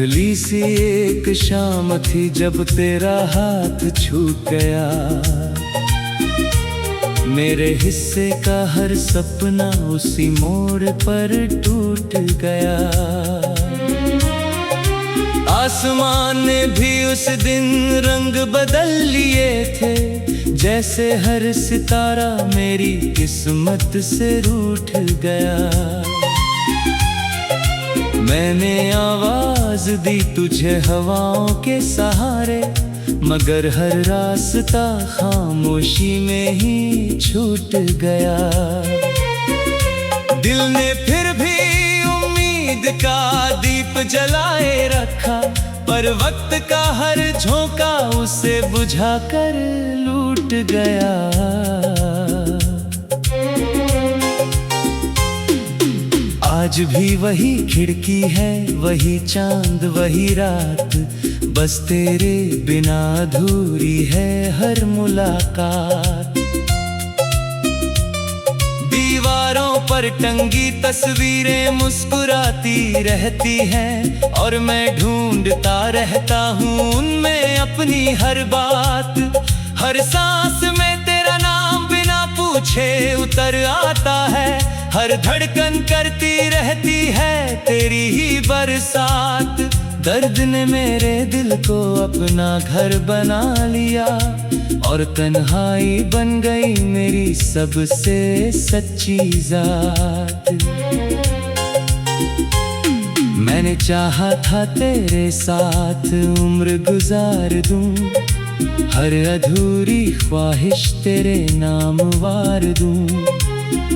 पगली सी एक शाम थी जब तेरा हाथ छूट गया। मेरे हिस्से का हर सपना उसी मोड़ पर टूट गया। आसमान ने भी उस दिन रंग बदल लिए थे, जैसे हर सितारा मेरी किस्मत से रूठ गया। मैंने आवाज दी तुझे हवाओं के सहारे, मगर हर रास्ता खामोशी में ही छूट गया। दिल ने फिर भी उम्मीद का दीप जलाए रखा, पर वक्त का हर झोंका उसे बुझाकर लूट गया। आज भी वही खिड़की है, वही चांद, वही रात, बस तेरे बिना अधूरी है हर मुलाकात। दीवारों पर टंगी तस्वीरें मुस्कुराती रहती हैं, और मैं ढूंढता रहता हूँ उनमें अपनी हर बात। हर सांस में तेरा नाम बिना पूछे उतर आता है, हर धड़कन करती रहती है तेरी ही बरसात। दर्द ने मेरे दिल को अपना घर बना लिया, और तन्हाई बन गई मेरी सबसे सच्ची जात। मैंने चाहा था तेरे साथ उम्र गुजार दूं, हर अधूरी ख्वाहिश तेरे नाम वार दूं।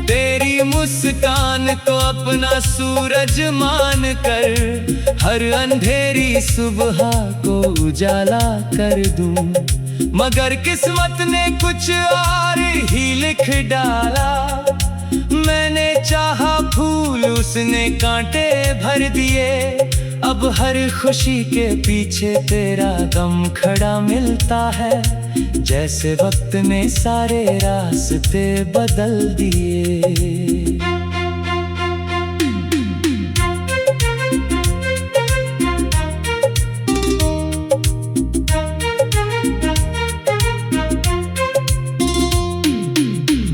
तेरी मुस्कान को अपना सूरज मान कर, हर अंधेरी सुबह को उजाला कर दूं। मगर किस्मत ने कुछ और ही लिख डाला। मैंने चाहा फूल, उसने कांटे भर दिए। अब हर खुशी के पीछे तेरा गम खड़ा मिलता है, जैसे वक्त ने सारे रास्ते बदल दिए।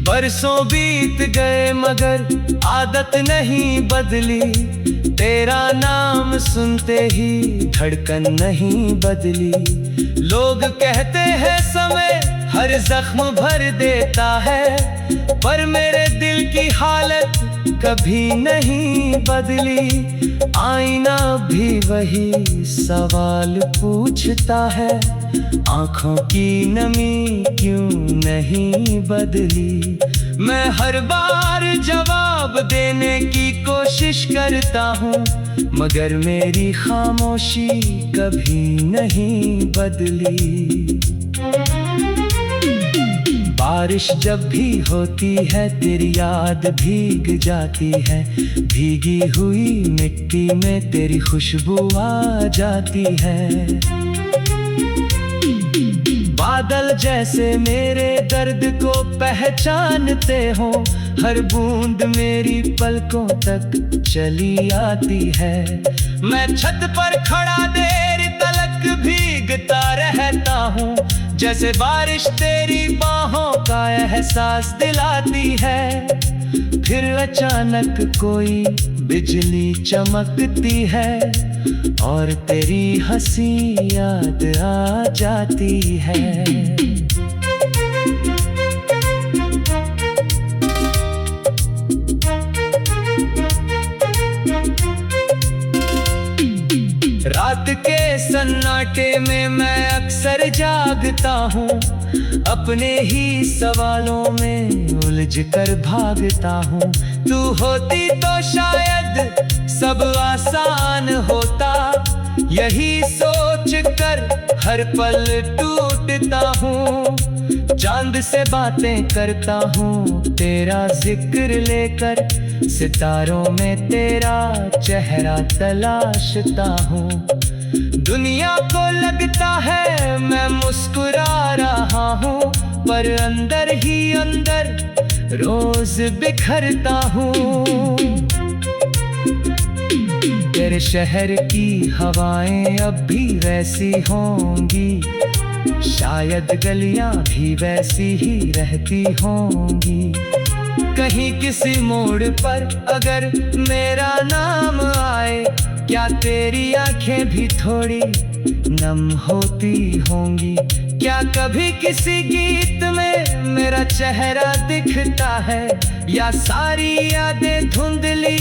बरसों बीत गए मगर आदत नहीं बदली, तेरा नाम सुनते ही धड़कन नहीं बदली। लोग कहते हैं समय हर जख्म भर देता है, पर मेरे दिल की हालत कभी नहीं बदली। आईना भी वही सवाल पूछता है, आँखों की नमी क्यों नहीं बदली। मैं हर बार जवाब देने की कोशिश करता हूँ, मगर मेरी खामोशी कभी नहीं बदली। बारिश जब भी होती है तेरी याद भीग जाती है, भीगी हुई मिट्टी में तेरी खुशबू आ जाती है। बादल जैसे मेरे दर्द को पहचानते हो, हर बूंद मेरी पलकों तक चली आती है। मैं छत पर खड़ा देर तलक भीगता रहता हूँ, जैसे बारिश तेरी बाहों का एहसास दिलाती है। फिर अचानक कोई बिजली चमकती है, और तेरी हंसी याद आ जाती है। रात के सन्नाटे में मैं अक्सर जागता हूँ, अपने ही सवालों में उलझ कर भागता हूँ। तू होती तो शायद सब आसान होता, यही सोच कर हर पल टूटता हूँ। चांद से बातें करता हूँ तेरा जिक्र लेकर, सितारों में तेरा चेहरा तलाशता हूँ। दुनिया को लगता है मैं मुस्कुरा रहा हूँ, पर अंदर ही अंदर रोज बिखरता हूँ। तेरे शहर की हवाएं अब भी वैसी होंगी, शायद गलियां भी वैसी ही रहती होंगी। कहीं किसी मोड़ पर अगर मेरा नाम आए, क्या तेरी आंखें भी थोड़ी नम होती होंगी? क्या कभी किसी गीत में मेरा चेहरा दिखता है, या सारी यादें धुंधली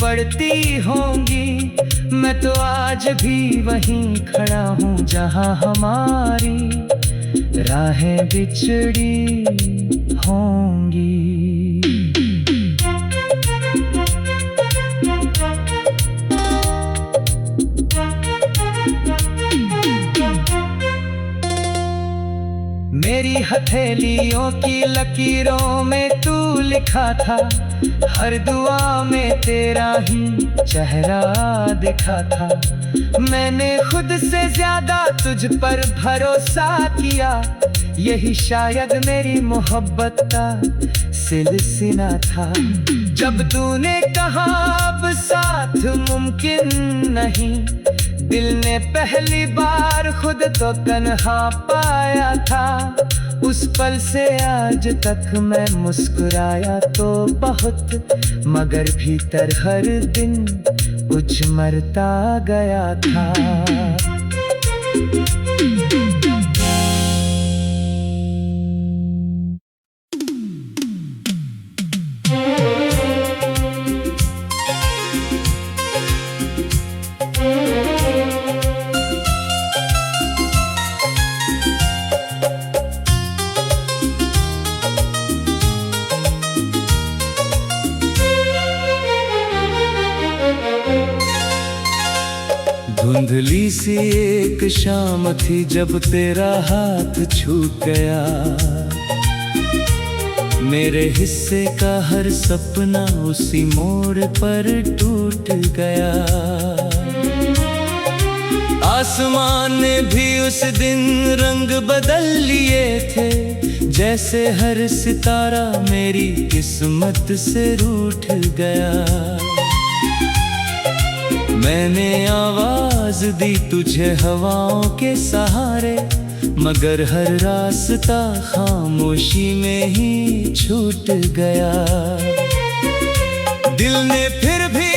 पड़ती होंगी? मैं तो आज भी वहीं खड़ा हूँ जहाँ हमारी राहें बिछड़ी होंगी। मेरी हथेलियों की लकीरों में तू लिखा था, हर दुआ में तेरा ही चेहरा दिखा था। मैंने खुद से ज्यादा तुझ पर भरोसा किया, यही शायद मेरी मोहब्बत का सिलसिला था। जब तूने कहा अब साथ मुमकिन नहीं, दिल ने पहली बार खुद तो तन्हा पाया था। उस पल से आज तक मैं मुस्कुराया तो बहुत, मगर भीतर हर दिन कुछ मरता गया था। धुंधली सी एक शाम थी जब तेरा हाथ छू गया, मेरे हिस्से का हर सपना उसी मोड़ पर टूट गया। आसमान ने भी उस दिन रंग बदल लिए थे, जैसे हर सितारा मेरी किस्मत से रूठ गया। मैंने आवाज दी तुझे हवाओं के सहारे, मगर हर रास्ता खामोशी में ही छूट गया। दिल ने फिर भी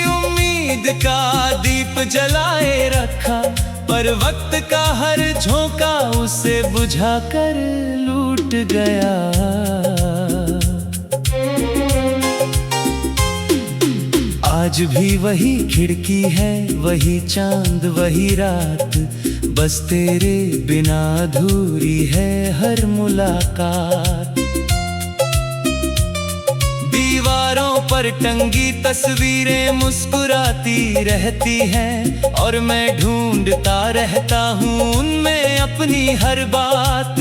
उम्मीद का दीप जलाए रखा, पर वक्त का हर झोंका उसे बुझाकर लूट गया। आज भी वही खिड़की है, वही चांद, वही रात, बस तेरे बिना अधूरी है हर मुलाकात। दीवारों पर टंगी तस्वीरें मुस्कुराती रहती हैं, और मैं ढूंढता रहता हूँ उनमें अपनी हर बात।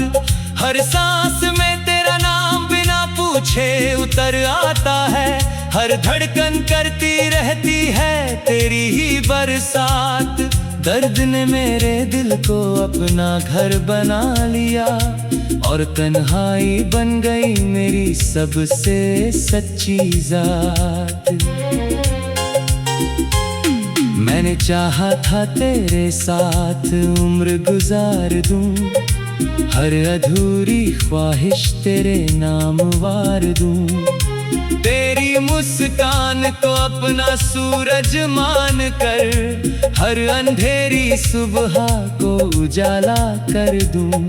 हर सांस में तेरा नाम बिना पूछे उतर आता है, हर धड़कन करती रहती है तेरी ही बरसात। दर्द ने मेरे दिल को अपना घर बना लिया, और तन्हाई बन गई मेरी सबसे सच्ची जात। मैंने चाहा था तेरे साथ उम्र गुजार दूं, हर अधूरी ख्वाहिश तेरे नाम वार दूं। तेरी मुस्कान को अपना सूरज मान कर, हर अंधेरी सुबह को उजाला कर दूं।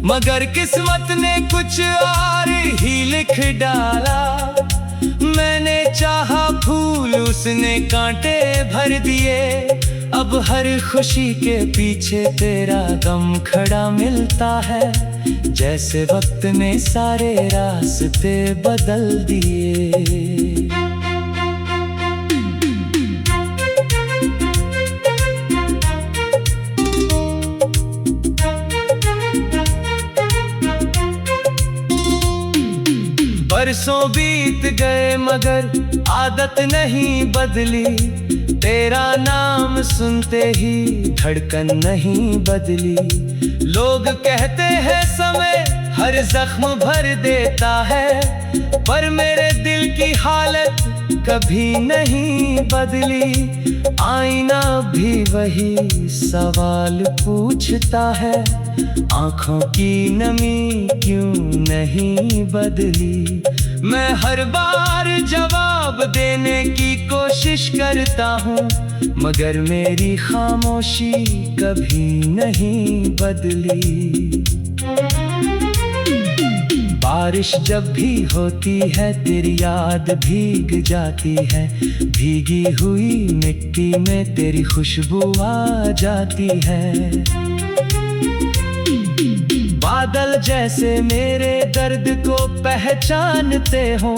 मगर किस्मत ने कुछ और ही लिख डाला, मैंने चाहा फूल उसने कांटे भर दिए। अब हर खुशी के पीछे तेरा गम खड़ा मिलता है, जैसे वक्त ने सारे रास्ते बदल दिए। बरसों बीत गए मगर आदत नहीं बदली, तेरा नाम सुनते ही धड़कन नहीं बदली। लोग कहते हैं समय हर जख्म भर देता है, पर मेरे दिल की हालत कभी नहीं बदली। आईना भी वही सवाल पूछता है, आंखों की नमी क्यों नहीं बदली। मैं हर बार जवाब देने की कोशिश करता हूँ, मगर मेरी खामोशी कभी नहीं बदली। बारिश जब भी होती है तेरी याद भीग जाती है, भीगी हुई मिट्टी में तेरी खुशबू आ जाती है। बादल जैसे मेरे दर्द को पहचानते हो,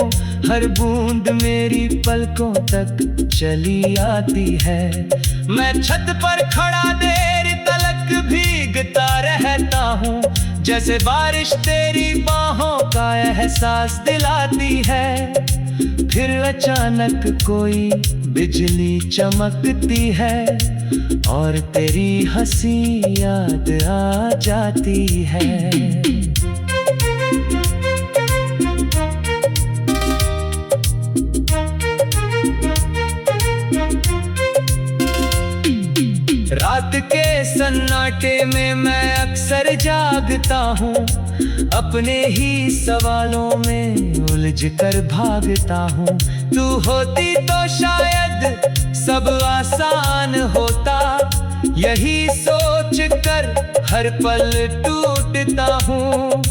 हर बूंद मेरी पलकों तक चली आती है। मैं छत पर खड़ा देर तलक भीगता रहता हूँ, जैसे बारिश तेरी बाहों का एहसास दिलाती है। फिर अचानक कोई बिजली चमकती है और तेरी हंसी याद आ जाती है। रात के सन्नाटे में मैं अक्सर जागता हूँ, अपने ही सवालों में उलझ कर भागता हूँ। तू होती तो शायद सब आसान होता, यही सोच कर हर पल टूटता हूँ।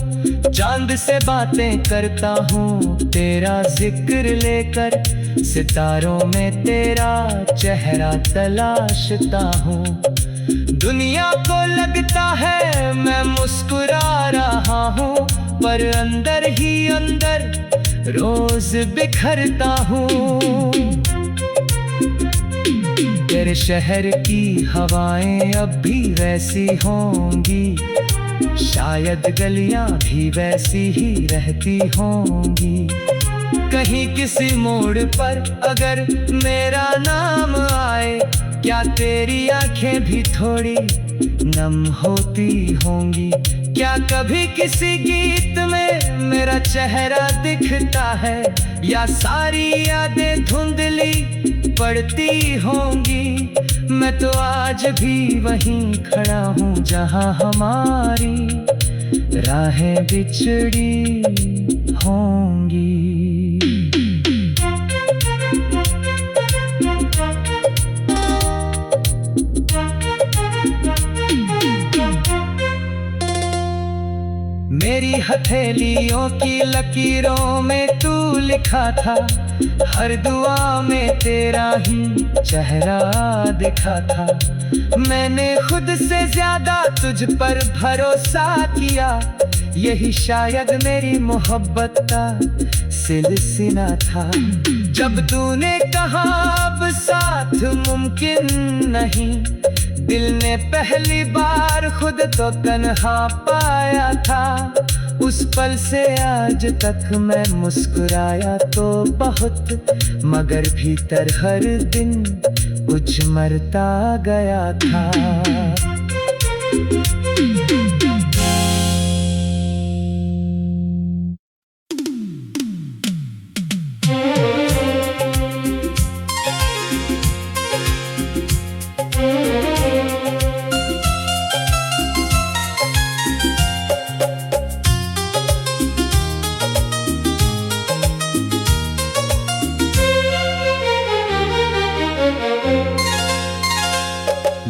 चांद से बातें करता हूँ तेरा जिक्र लेकर, सितारों में तेरा चेहरा तलाशता हूँ। दुनिया को लगता है मैं मुस्कुरा रहा हूँ, पर अंदर ही अंदर रोज बिखरता हूँ। तेरे शहर की हवाएं अब भी वैसी होंगी, शायद गलियां भी वैसी ही रहती होंगी। कहीं किसी मोड़ पर अगर मेरा नाम आए, क्या तेरी आंखें भी थोड़ी नम होती होंगी। क्या कभी किसी गीत में मेरा चेहरा दिखता है, या सारी यादें धुंधली पड़ती होंगी। मैं तो आज भी वहीं खड़ा हूँ जहाँ हमारी राहें बिछड़ी होंगी। मेरी हथेलियों की लकीरों में तू लिखा था, हर दुआ में तेरा ही चेहरा दिखा था। मैंने खुद से ज्यादा तुझ पर भरोसा किया, यही शायद मेरी मोहब्बत का सिलसिला था। जब तूने कहा अब साथ मुमकिन नहीं, दिल ने पहली बार खुद तो तन्हा पाया था। उस पल से आज तक मैं मुस्कुराया तो बहुत, मगर भीतर हर दिन कुछ मरता गया था।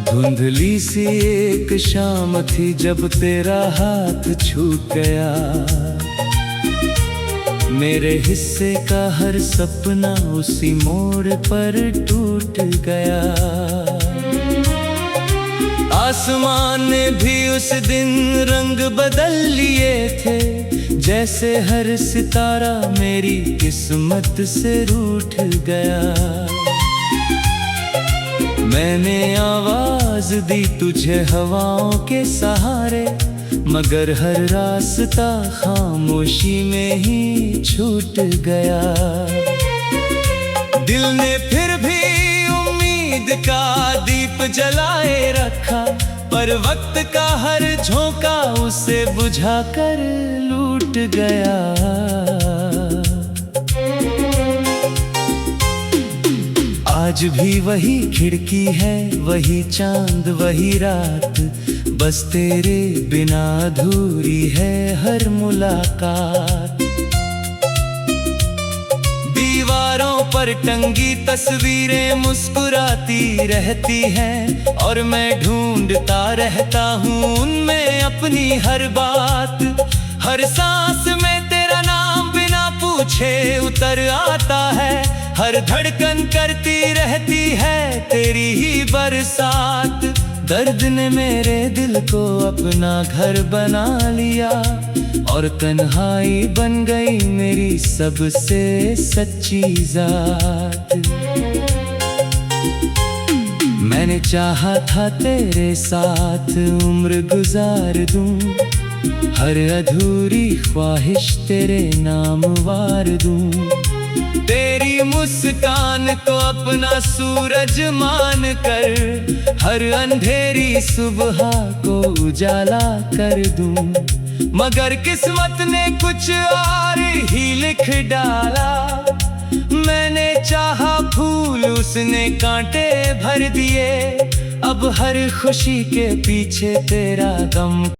धुंधली सी एक शाम थी जब तेरा हाथ छूट गया, मेरे हिस्से का हर सपना उसी मोड़ पर टूट गया। आसमान ने भी उस दिन रंग बदल लिए थे, जैसे हर सितारा मेरी किस्मत से रूठ गया। मैंने आवाज दी तुझे हवाओं के सहारे, मगर हर रास्ता खामोशी में ही छूट गया। दिल ने फिर भी उम्मीद का दीप जलाए रखा, पर वक्त का हर झोंका उसे बुझाकर लूट गया। आज भी वही खिड़की है, वही चांद वही रात, बस तेरे बिना अधूरी है हर मुलाकात। दीवारों पर टंगी तस्वीरें मुस्कुराती रहती हैं, और मैं ढूंढता रहता हूँ उनमें अपनी हर बात। हर सांस में तेरा नाम बिना पूछे उतर आता है, हर धड़कन करती रहती है तेरी ही बरसात। दर्द ने मेरे दिल को अपना घर बना लिया, और तन्हाई बन गई मेरी सबसे सच्ची जात। मैंने चाहा था तेरे साथ उम्र गुजार दूं, हर अधूरी ख्वाहिश तेरे नाम वार दूं। तेरी मुस्कान को अपना सूरज मान कर, हर अंधेरी सुबह को उजाला कर दूं। मगर किस्मत ने कुछ और ही लिख डाला, मैंने चाहा फूल उसने कांटे भर दिए। अब हर खुशी के पीछे तेरा गम